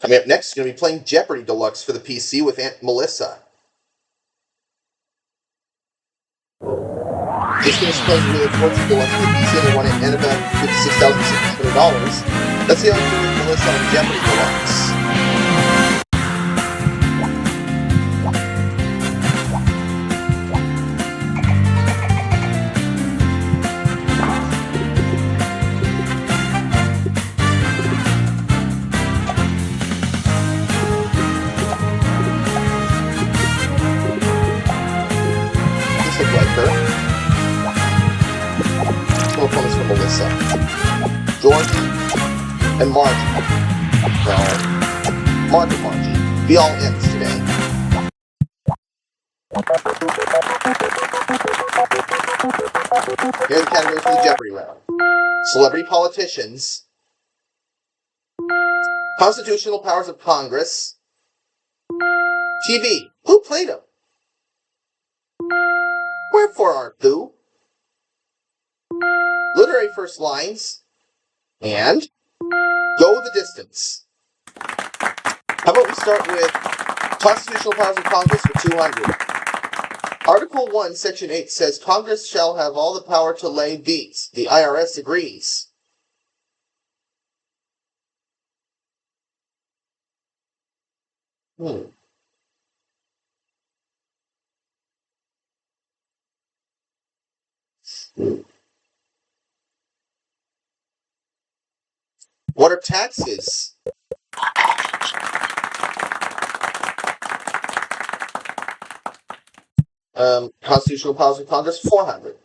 Coming up next, we're going to be playing Jeopardy Deluxe for the PC with Aunt Melissa. Just finished playing Wheel of Fortune Deluxe for the PC and they won it and about $56,600. Let's see how I do with Melissa on Jeopardy Deluxe. Opponents for Melissa. Georgie and Margie. Well, Mark and Margie. Be all ends today. Here are the categories for the Jeopardy round. Celebrity politicians. Constitutional powers of Congress. TV. Who played him? Wherefore art thou? Literary first lines. And go the distance. How about we start with Constitutional powers of Congress for 200. Article 1, Section 8 says Congress shall have all the power to lay beats. The IRS agrees. What are taxes? Constitutional powers of Congress, 400.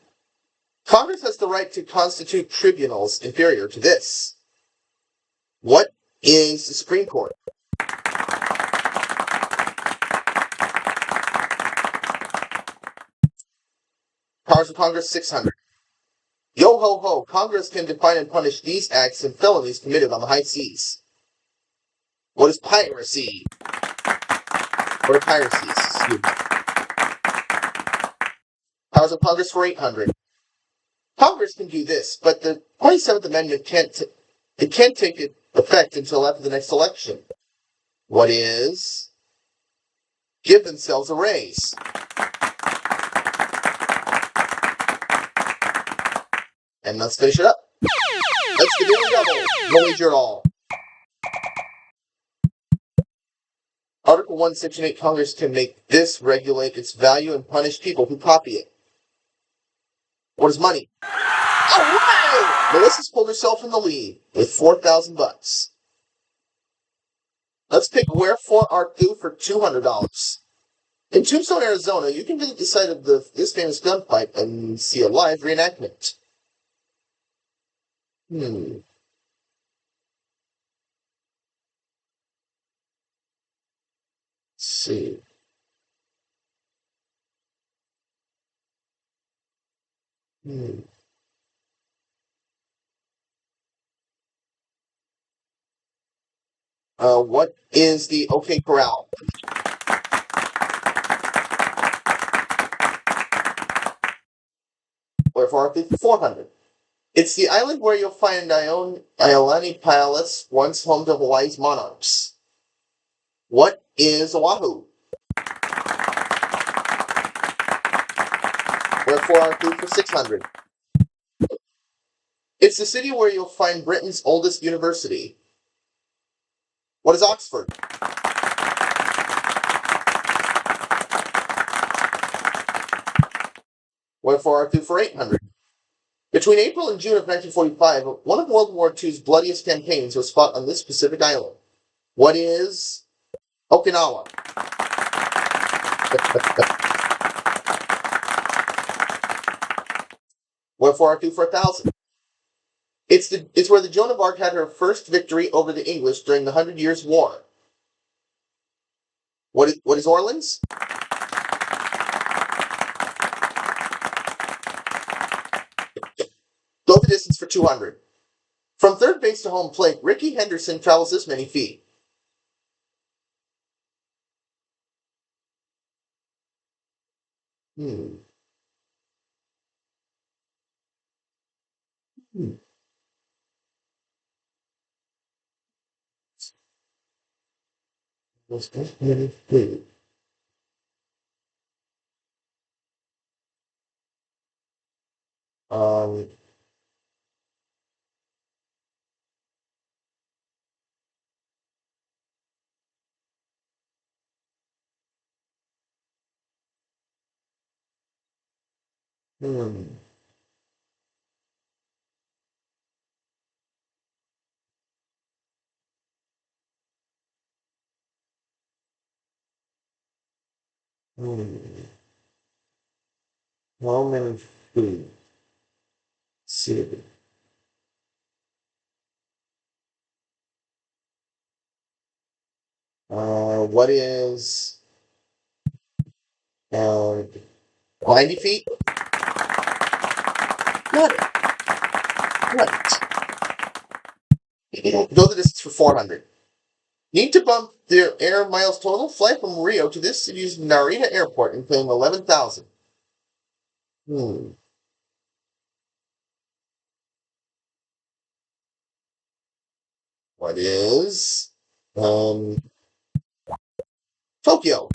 Congress has the right to constitute tribunals inferior to this. What is the Supreme Court? Powers of Congress, 600. Yo ho ho, Congress can define and punish these acts and felonies committed on the high seas. What is piracy? What are piracies? Excuse me. Powers of Congress for 800. Congress can do this, but the 27th Amendment can't take effect until after the next election. What is? Give themselves a raise. And let's finish it up. Let's the daily double. No wager at all. Article 1, Section 8, Congress can make this regulate its value and punish people who copy it. What is money? All right! Melissa's pulled herself in the lead with $4,000. Let's pick Wherefore Art Thou for $200. In Tombstone, Arizona, you can visit the site of this famous gunfight and see a live reenactment. Let's see. What is the OK Corral? Wherefore Art Thou for 400. It's the island where you'll find Iolani Palace, once home to Hawaii's monarchs. What is Oahu? Wherefore Art Thou for 600. It's the city where you'll find Britain's oldest university. What is Oxford? Wherefore Art Thou for 800. Between April and June of 1945, one of World War II's bloodiest campaigns was fought on this Pacific island. What is Okinawa? Wherefore Art Thou for 1,000. It's where the Joan of Arc had her first victory over the English during the 100 Years' War. What is Orleans? Go the distance for 200. From third base to home plate, Rickey Henderson travels this many feet. Was estimated food. Um, hmm, hmm. Roman food. See. What is 90 feet? Got it. Right. Go the distance for 400. Need to bump their air miles total. Fly from Rio to this city's Narita airport and claim 11,000. Hmm. What is um Tokyo?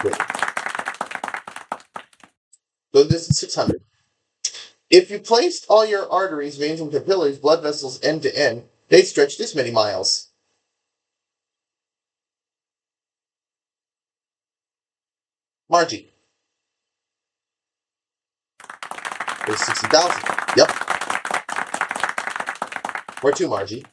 Wait, go the distance 600. If you placed all your arteries, veins, and capillaries, blood vessels end to end, they stretch this many miles. Margie, there's 60,000. Yep. Where to, Margie?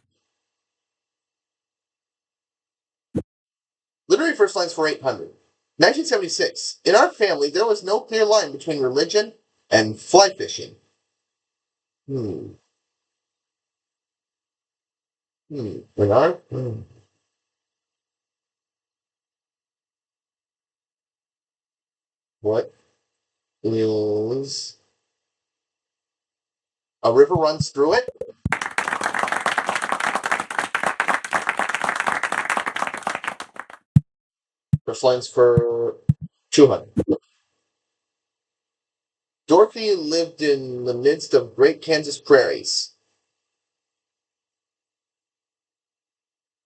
Literary first lines for 800. 1976. In our family, there was no clear line between religion and fly fishing. Hmm. In our what is a river runs through it? First lines for 200. Dorothy lived in the midst of great Kansas prairies.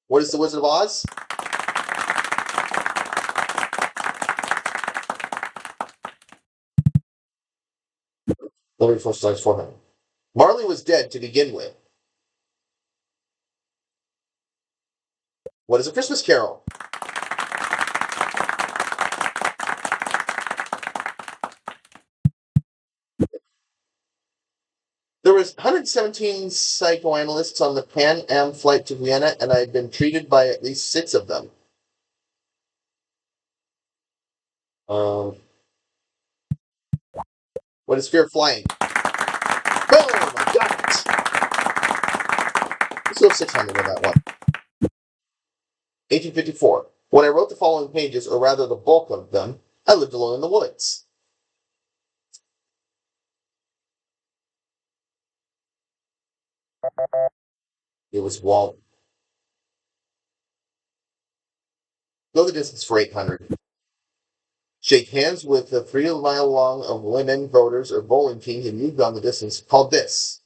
What is the Wizard of Oz? Literary first lines 400. Marley was dead to begin with. What is a Christmas Carol? There was 117 psychoanalysts on the Pan Am flight to Vienna, and I had been treated by at least 6 of them. Um, what is fear of flying? Boom! I got it. Let's go 600 on that one. 1854. When I wrote the following pages, or rather the bulk of them, I lived alone in the woods. It was Walt. Go the distance for 800. Shake hands with the 3 mile long of women voters or bowling teams and you've gone the distance. Called this.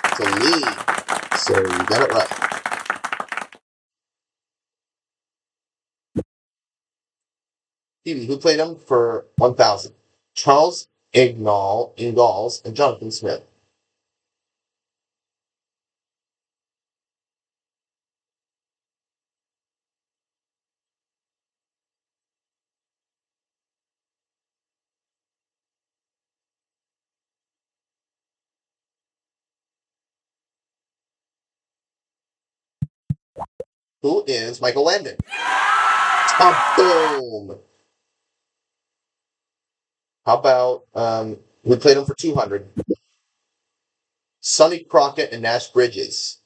It's a lead. So you got it right. Phoebe, who played him for 1,000? Charles Ingalls, and Jonathan Smith. Who is Michael Landon? Boom. How about we played him for 200? Sonny Crockett and Nash Bridges.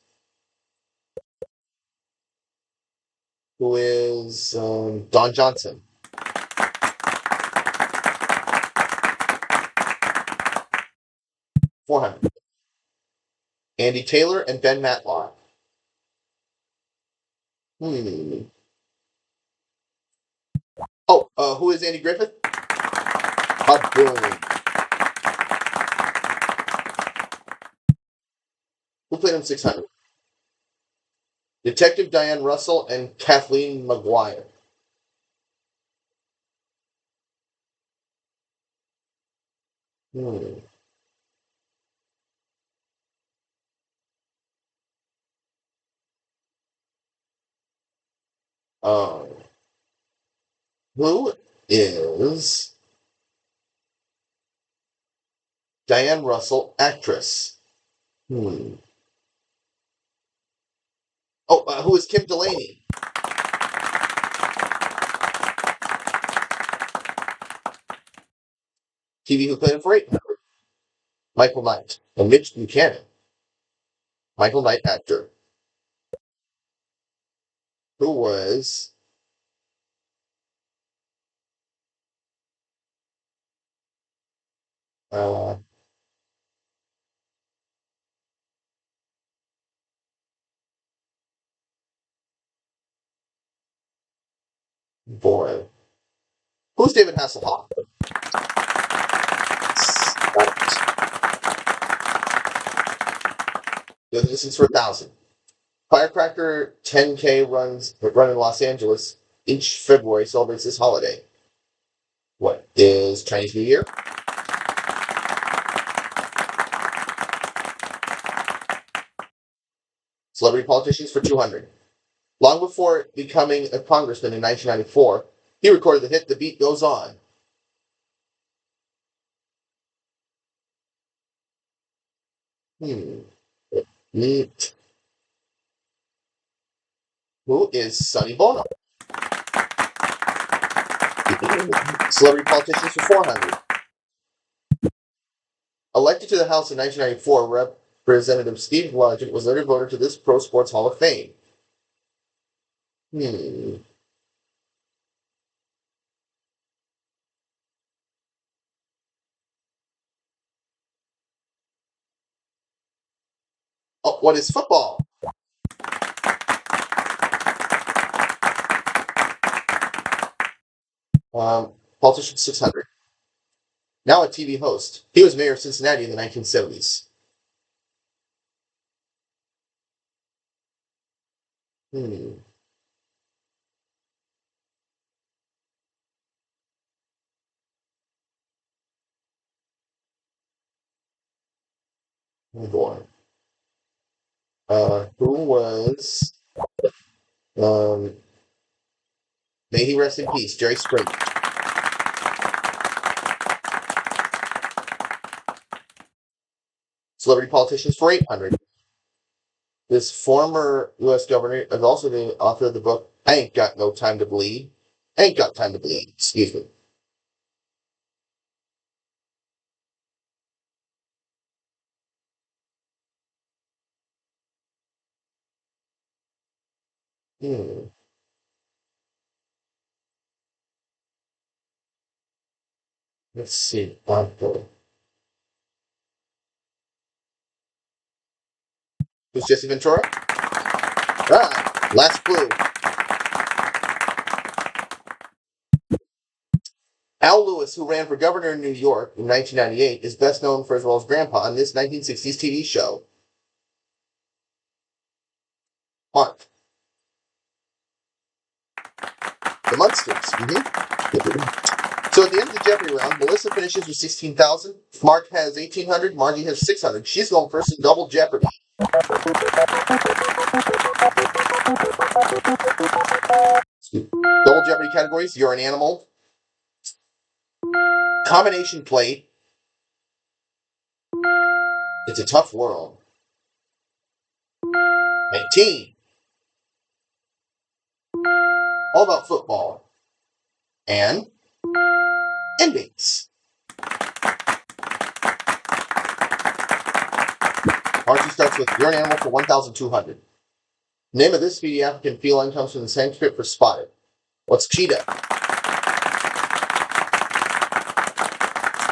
Who is Don Johnson? 400. Andy Taylor and Ben Matlock. Hmm. Oh, who is Andy Griffith? Boom. Who played him 600? Detective Diane Russell and Kathleen McGuire. Hmm. Um, who is Diane Russell, actress? Hmm. Oh, who is Kim Delaney? TV who played him for 800? Michael Knight. And Mitch Buchanan. Michael Knight, actor. Who was uh, boy? Who's David Hasselhoff? The distance for 1,000. Firecracker 10K run in Los Angeles each February celebrates this holiday. What is Chinese New Year? Celebrity politicians for 200. Long before becoming a congressman in 1994, he recorded the hit "The Beat Goes On." Hmm. Neat. Who is Sonny Bono? Celebrity politicians for 400. Elected to the House in 1994, Representative Steve Blodgett was later voted to this Pro Sports Hall of Fame. Hmm. Oh, what is football? Politician 600. Now a TV host. He was mayor of Cincinnati in the 1970s. Hmm. Oh boy. Who was, um, may he rest in peace, Jerry Springer. Celebrity politicians for 800. This former U.S. governor is also the author of the book, I Ain't Got No Time to Bleed. Ain't Got Time to Bleed, excuse me. Hmm. Let's see. Who's Jesse Ventura? Ah, last clue. Al Lewis, who ran for governor in New York in 1998, is best known for his role as Grandpa on this 1960s TV show. Mark. The Munsters. So at the end of the Jeopardy round, Melissa finishes with 16,000. Mark has 1,800. Margie has 600. She's going first in double Jeopardy. Double Jeopardy categories: You're an Animal, Combination Plate, It's a Tough World, and Team, All About Football, and Endings. Margie starts with You're an Animal for 1,200. Name of this speedy African feline comes from the Sanskrit for spotted. What's cheetah?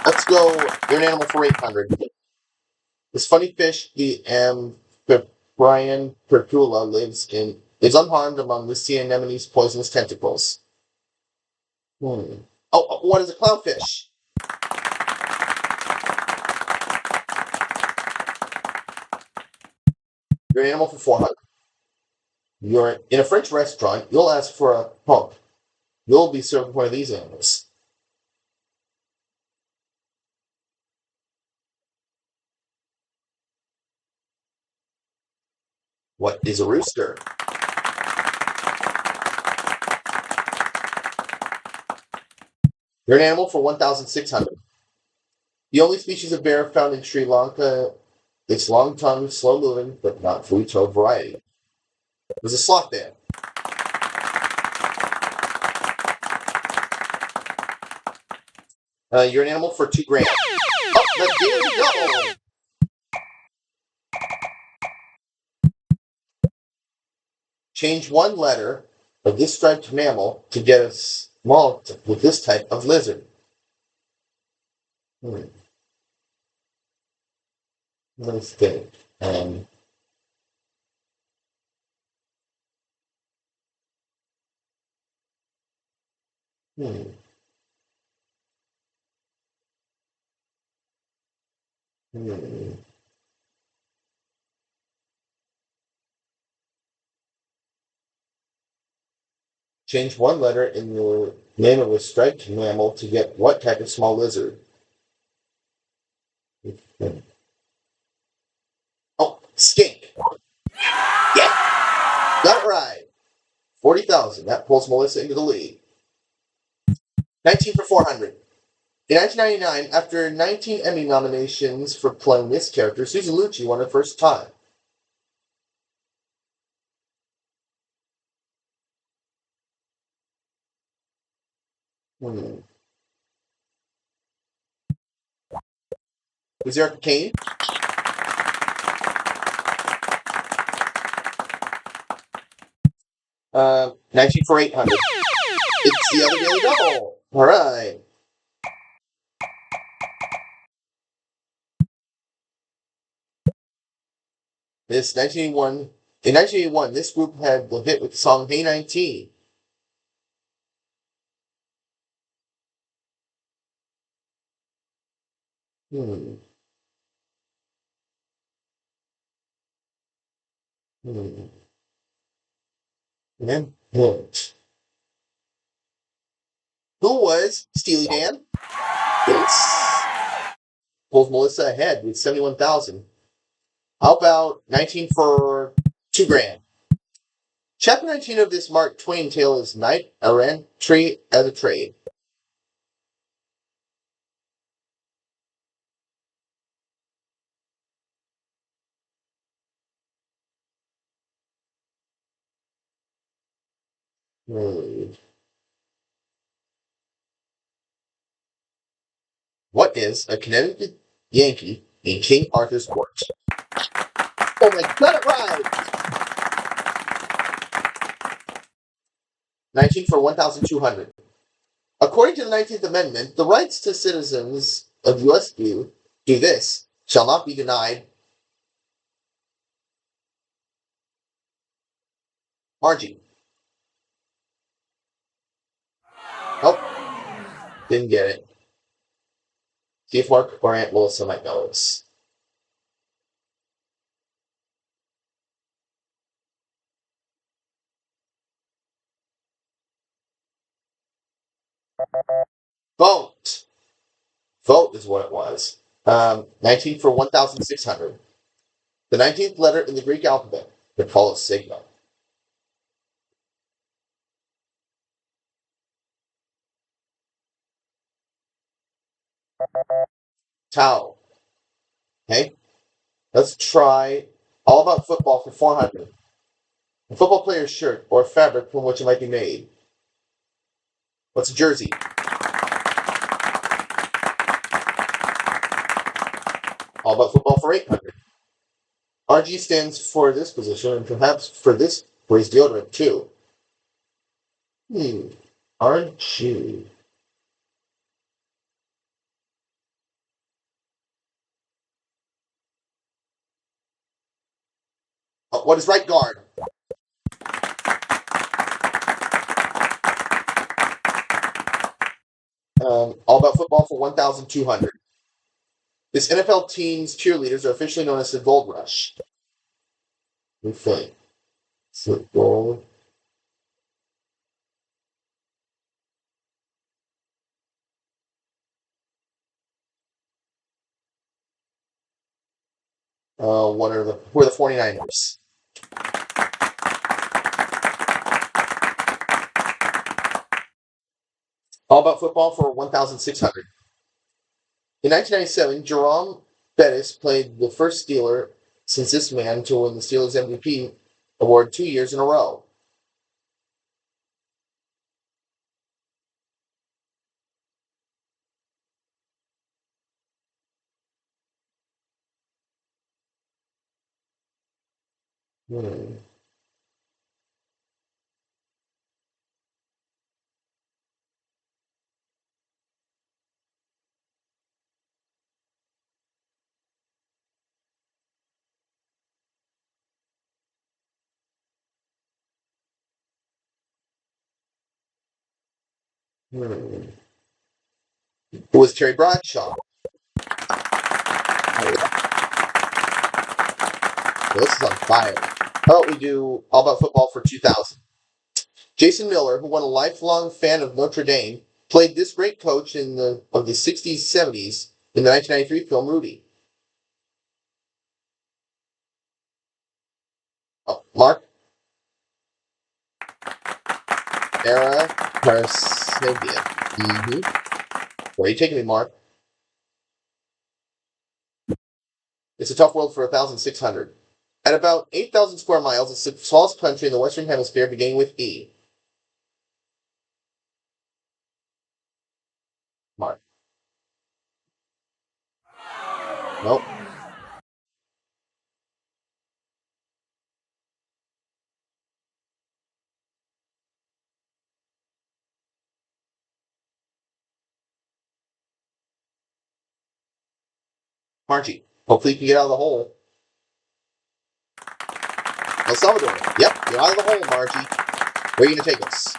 Let's go You're an Animal for 800. This funny fish, the amphibian percula, lives unharmed among the sea anemone's poisonous tentacles. Hmm. Oh, what is a clownfish? You're an animal for 400. You're in a French restaurant. You'll ask for a pump. You'll be served one of these animals. What is a rooster? You're an animal for 1,600. The only species of bear found in Sri Lanka, it's long-tongued, slow-moving, but not fully-toed variety. It was a sloth bear. You're an animal for 2 grand. Oh, the daily double! Change one letter of this striped mammal to get a small with this type of lizard. Hmm. Let's think. Um, hmm. Hmm. Change one letter in the name of a striped mammal to get what type of small lizard? Hmm. Oh, skink. Yeah, got it right. 40,000. That pulls Melissa into the lead. 19 for 400. In 1999, after 19 Emmy nominations for playing this character, Susan Lucci won her first time. Hmm. Was Erica Kane? 19 for 800. It's the other daily double. All right. This 1981. In 1981, this group had the hit with the song Hey 19. Hmm. Hmm. And hint. Who was Steely Dan? Yes. Pulls Melissa ahead with 71,000. How about 19 for 2 grand? Chapter 19 of this Mark Twain tale is Knight Errant Tree as a Trade. Hmm. What is a Connecticut Yankee in King Arthur's court? Oh my god, it right! 19 for 1,200. According to the 19th Amendment, the rights to citizens of U.S. do this shall not be denied. Margie. Nope, didn't get it. See if Mark or Aunt Melissa might know this. Vote. Vote is what it was. 19 for 1,600. The 19th letter in the Greek alphabet. They call it sigma. Tau. Okay? Let's try all about football for 400. A football player's shirt or fabric from which it might be made. What's a jersey? All about football for 800. RG stands for this position and perhaps for this race deodorant too. RG. What is right guard? All about football for 1,200. This NFL team's cheerleaders are officially known as the Gold Rush. We think. Football. Who are the 49ers? All about football for 1,600. In 1997, Jerome Bettis played the first Steeler since this man to win the Steelers MVP award 2 years in a row. Hmm. Hmm. Who was Terry Bradshaw? Well, this is on fire. How about we do All About Football for 2000? Jason Miller, who won a lifelong fan of Notre Dame, played this great coach of the 60s, 70s in the 1993 film Rudy. Oh, Mark? Era Parasavia. Where are you taking me, Mark? It's a tough world for 1,600. At about 8,000 square miles, it's the smallest country in the Western Hemisphere, beginning with E. Mark. Nope. Margie. Hopefully you can get out of the hole. El Salvador. Yep, you're out of the hole, Margie. Where are you going to take us?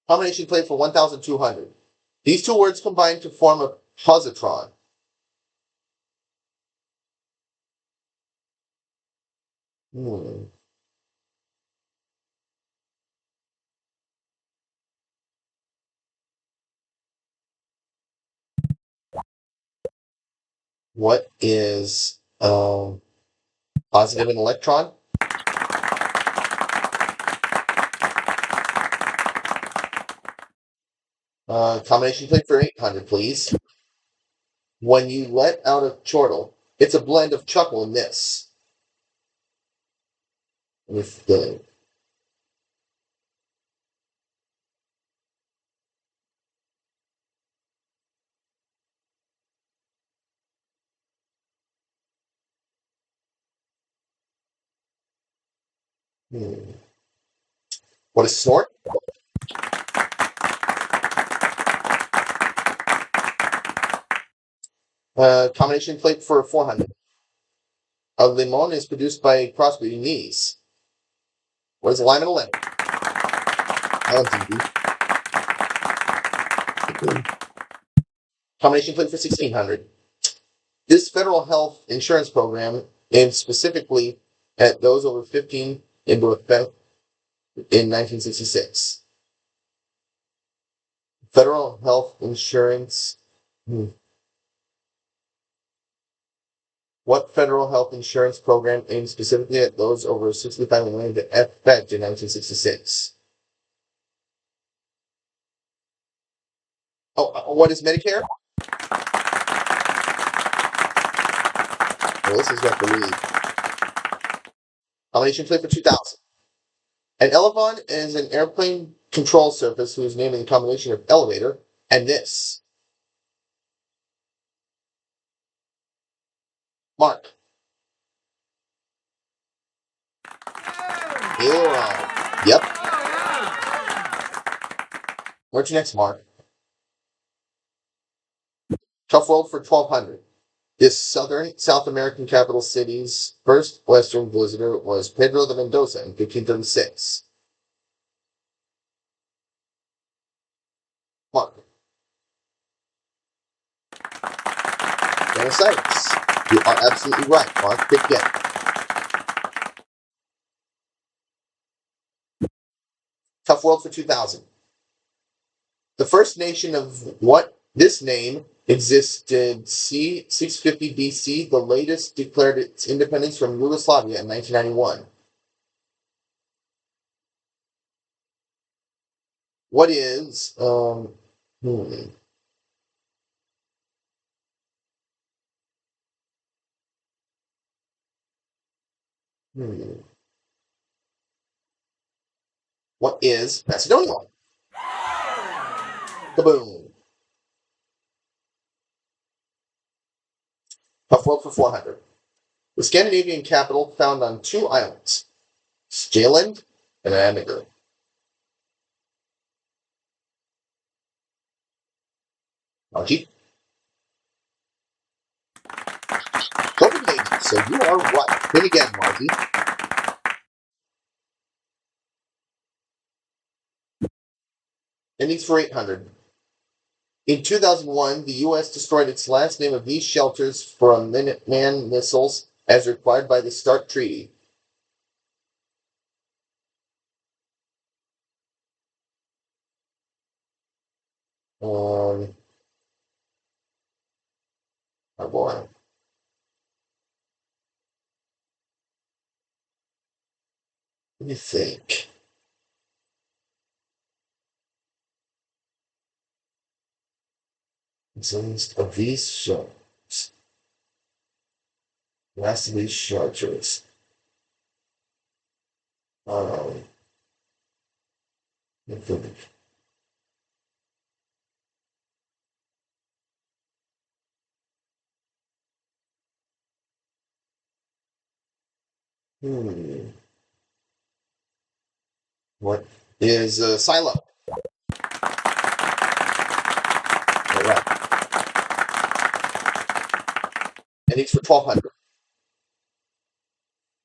Combination played for 1,200. These two words combine to form a positron. Hmm. What is positive an electron? Combination played for 800, please. When you let out a chortle, it's a blend of chuckle and this. With the hmm. What is snort? Combination plate for 400. A limon is produced by crossbreeding these. What is a lime and a lemon? Combination plate for 1,600. This federal health insurance program aimed specifically at those over 15 into effect in 1966. Federal health insurance. Hmm. What federal health insurance program aimed specifically at those over 65 and went into effect in 1966? Oh, what is Medicare? Well, this is what the lead. Combination plate for 2,000. An elevon is an airplane control surface whose name is a combination of elevator and this. Mark. Aileron. Yep. Where's your next, Mark? Tough world for 1,200. This southern South American capital city's first Western visitor was Pedro de Mendoza in 1536. Mark. Buenos Aires. You are absolutely right, Mark. Pick again. Tough World for 2000. The first nation of what this name existed c. 650 BC. The latest declared its independence from Yugoslavia in 1991. What is what is Macedonia? Kaboom. Tough World for 400. The Scandinavian capital found on two islands, Stjärnland and Amager. Margie? Copenhagen. So you are right. Hit again, Margie. Endings for 800. In 2001, the U.S. destroyed its last name of these shelters from Minuteman missiles as required by the START Treaty. Oh boy. What do you think? Exist of these shelters. Last of these shelters. Um, What is Silo? All right. And it's for 1200.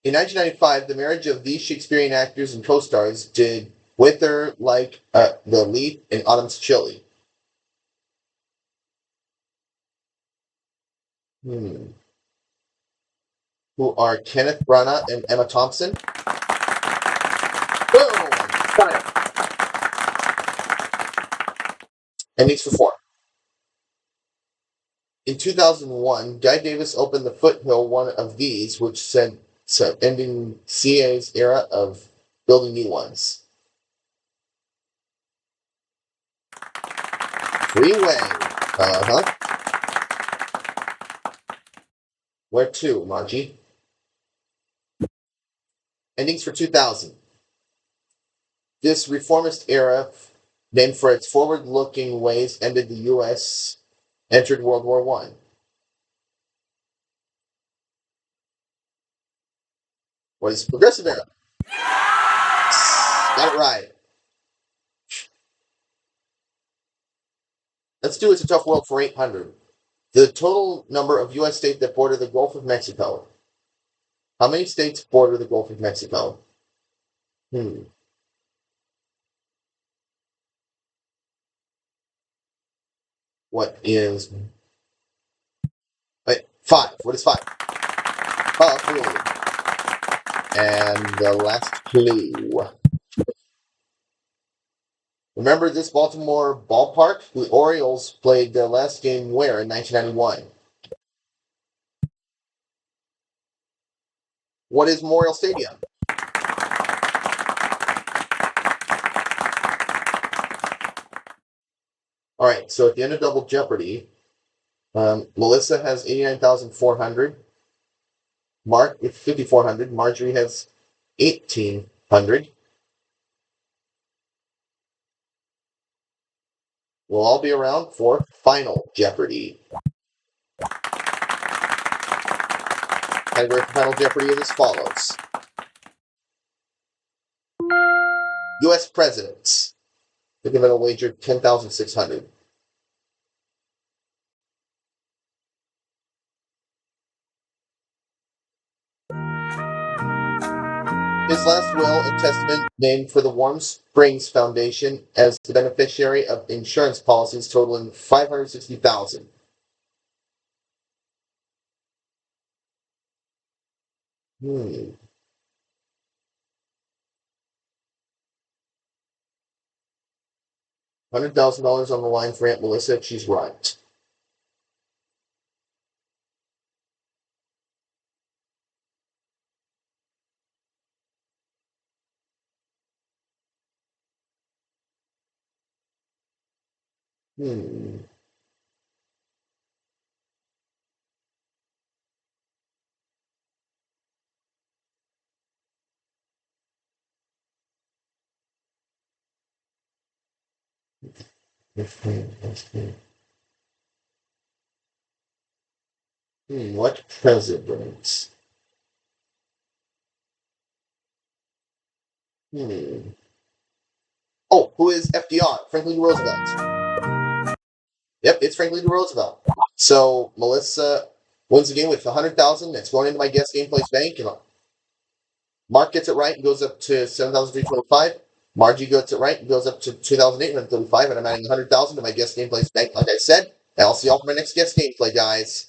In 1995, the marriage of these Shakespearean actors and co-stars did wither like the leaf in autumn's chili. Who are Kenneth Branagh and Emma Thompson? Boom! Got it. And it's for 4. In 2001, Guy Davis opened the Foothill, one of these, which said ending CA's era of building new ones. Freeway. Uh-huh. Where to, Margie? Endings for 2000. This reformist era, named for its forward-looking ways, ended the U.S., entered World War I. What is progressive era? Got it right. Let's do It's a Tough World for 800. The total number of U.S. states that border the Gulf of Mexico. How many states border the Gulf of Mexico? What is... Wait, 5. What is 5? Oh, clue. And the last clue. Remember this Baltimore ballpark? The Orioles played their last game where in 1991? What is Memorial Stadium? All right, so at the end of Double Jeopardy, Melissa has 89,400. Mark with 5,400. Marjorie has 1,800. We'll all be around for Final Jeopardy. Category for Final Jeopardy is as follows. U.S. presidents. Think of it a wager 10,600. His last will and testament named for the Warm Springs Foundation as the beneficiary of insurance policies totaling $560,000. Hmm. $100,000 on the line for Aunt Melissa. She's right. Hmm. What president? Hmm. Oh, who is FDR? Franklin D. Roosevelt. Yep, it's Franklin D. Roosevelt. So Melissa wins the game with 100,000. It's going into my guest game place bank, and Mark gets it right and goes up to 7,325. Margie gets it right and goes up to 2,835, and I'm adding 100,000 to my guest game place bank, like I said. And I'll see y'all for my next guest gameplay, guys.